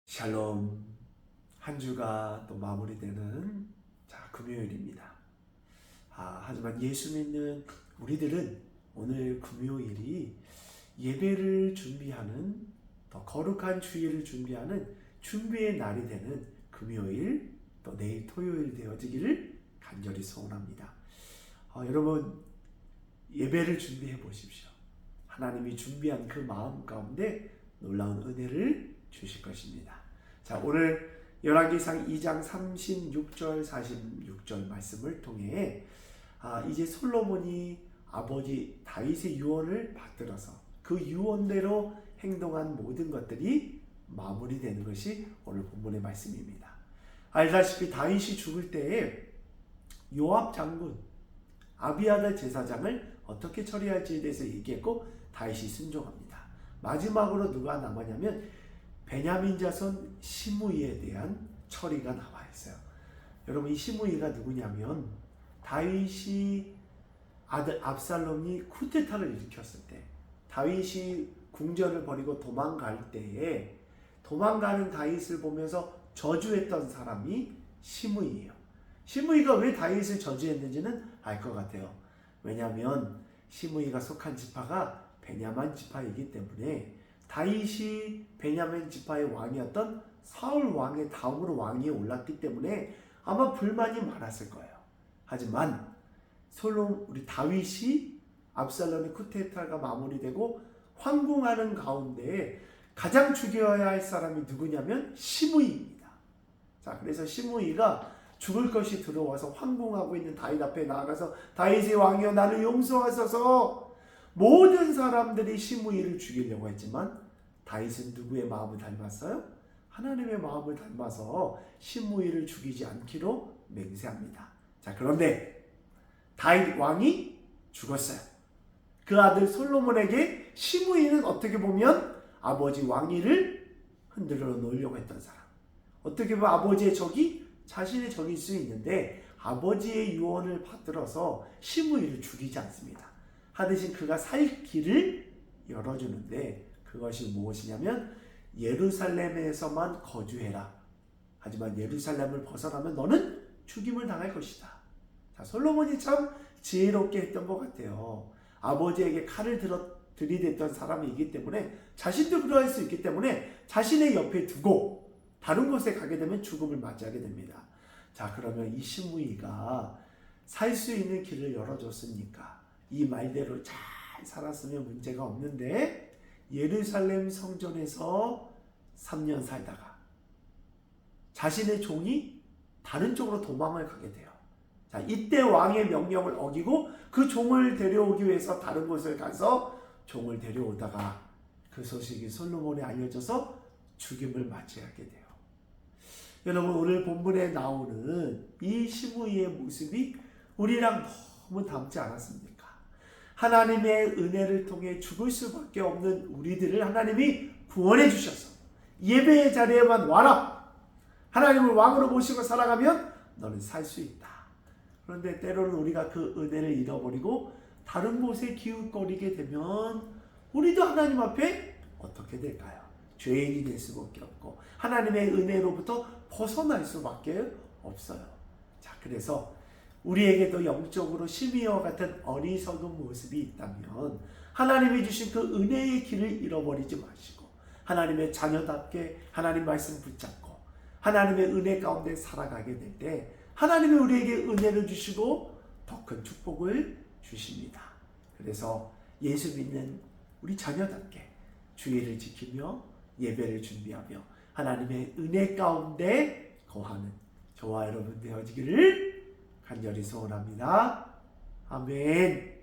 샬롬. 한 주가 또 마무리되는 금요일입니다. 하지만 예수 믿는 우리들은 오늘 금요일이 예배를 준비하는, 더 거룩한 주일을 준비하는 준비의 날이 되는 금요일, 또 내일 토요일 되어지기를 간절히 소원합니다. 여러분, 예배를 준비해 보십시오. 하나님이 준비한 그 마음 가운데 놀라운 은혜를 주실 것입니다. 자, 오늘 열왕기상 2장 36절 46절 말씀을 통해 이제 솔로몬이 아버지 다윗의 유언을 받들어서 그 유언대로 행동한 모든 것들이 마무리되는 것이 오늘 본문의 말씀입니다. 알다시피 다윗이 죽을 때에 요압 장군, 아비아달 제사장을 어떻게 처리할지에 대해서 얘기했고 다윗이 순종합니다. 마지막으로 누가 남았냐면 베냐민 자손 시므이에 대한 처리가 나와 있어요. 여러분, 이 시므이가 누구냐면 다윗이 아들 압살롬이 쿠데타를 일으켰을 때 다윗이 궁전을 버리고 도망갈 때에 도망가는 다윗을 보면서 저주했던 사람이 시므이예요. 시므이가 왜 다윗을 저주했는지는 알 것 같아요. 왜냐하면 시므이가 속한 지파가 베냐민 지파이기 때문에 다윗이 베냐민 지파의 왕이었던 사울 왕의 다음으로 왕위에 올랐기 때문에 아마 불만이 많았을 거예요. 하지만 우리 다윗이 압살롬의 쿠데타가 마무리되고 황궁하는 가운데 가장 죽여야 할 사람이 누구냐면 시므이입니다. 자, 그래서 시므이가 죽을 것이 들어와서 황궁하고 있는 다윗 앞에 나아가서 다윗의 왕이여 나를 용서하소서. 모든 사람들이 시므이를 죽이려고 했지만 다윗은 누구의 마음을 닮았어요? 하나님의 마음을 닮아서 시므이를 죽이지 않기로 맹세합니다. 자, 그런데 다윗 왕이 죽었어요. 그 아들 솔로몬에게 시므이는 어떻게 보면 아버지 왕위를 흔들어 놓으려고 했던 사람. 어떻게 보면 아버지의 적이 자신의 적일 수 있는데 아버지의 유언을 받들어서 시므이를 죽이지 않습니다. 하듯이 그가 살 길을 열어주는데 그것이 무엇이냐면 예루살렘에서만 거주해라. 하지만 예루살렘을 벗어나면 너는 죽임을 당할 것이다. 자, 솔로몬이 참 지혜롭게 했던 것 같아요. 아버지에게 칼을 들이댔던 사람이기 때문에 자신도 그러할 수 있기 때문에 자신의 옆에 두고 다른 곳에 가게 되면 죽음을 맞이하게 됩니다. 자, 그러면 이 시므이가 살 수 있는 길을 열어줬으니까 이 말대로 잘 살았으면 문제가 없는데 예루살렘 성전에서 3년 살다가 자신의 종이 다른 쪽으로 도망을 가게 돼요. 자, 이때 왕의 명령을 어기고 그 종을 데려오기 위해서 다른 곳을 가서 종을 데려오다가 그 소식이 솔로몬에 알려져서 죽임을 맞이하게 돼요. 여러분, 오늘 본문에 나오는 이 시므이의 모습이 우리랑 너무 닮지 않았습니까? 하나님의 은혜를 통해 죽을 수밖에 없는 우리들을 하나님이 구원해 주셔서 예배의 자리에만 와라. 하나님을 왕으로 모시고 살아가면 너는 살 수 있다. 그런데 때로는 우리가 그 은혜를 잃어버리고 다른 곳에 기웃거리게 되면 우리도 하나님 앞에 어떻게 될까요? 죄인이 될 수밖에 없고 하나님의 은혜로부터 벗어날 수밖에 없어요. 자, 그래서 우리에게도 영적으로 시므이와 같은 어리석은 모습이 있다면 하나님이 주신 그 은혜의 길을 잃어버리지 마시고 하나님의 자녀답게 하나님 말씀 붙잡고 하나님의 은혜 가운데 살아가게 될 때 하나님이 우리에게 은혜를 주시고 더 큰 축복을 주십니다. 그래서 예수 믿는 우리 자녀답게 주의를 지키며 예배를 준비하며 하나님의 은혜 가운데 거하는 저와 여러분 되어지기를 간절히 소원합니다. 아멘.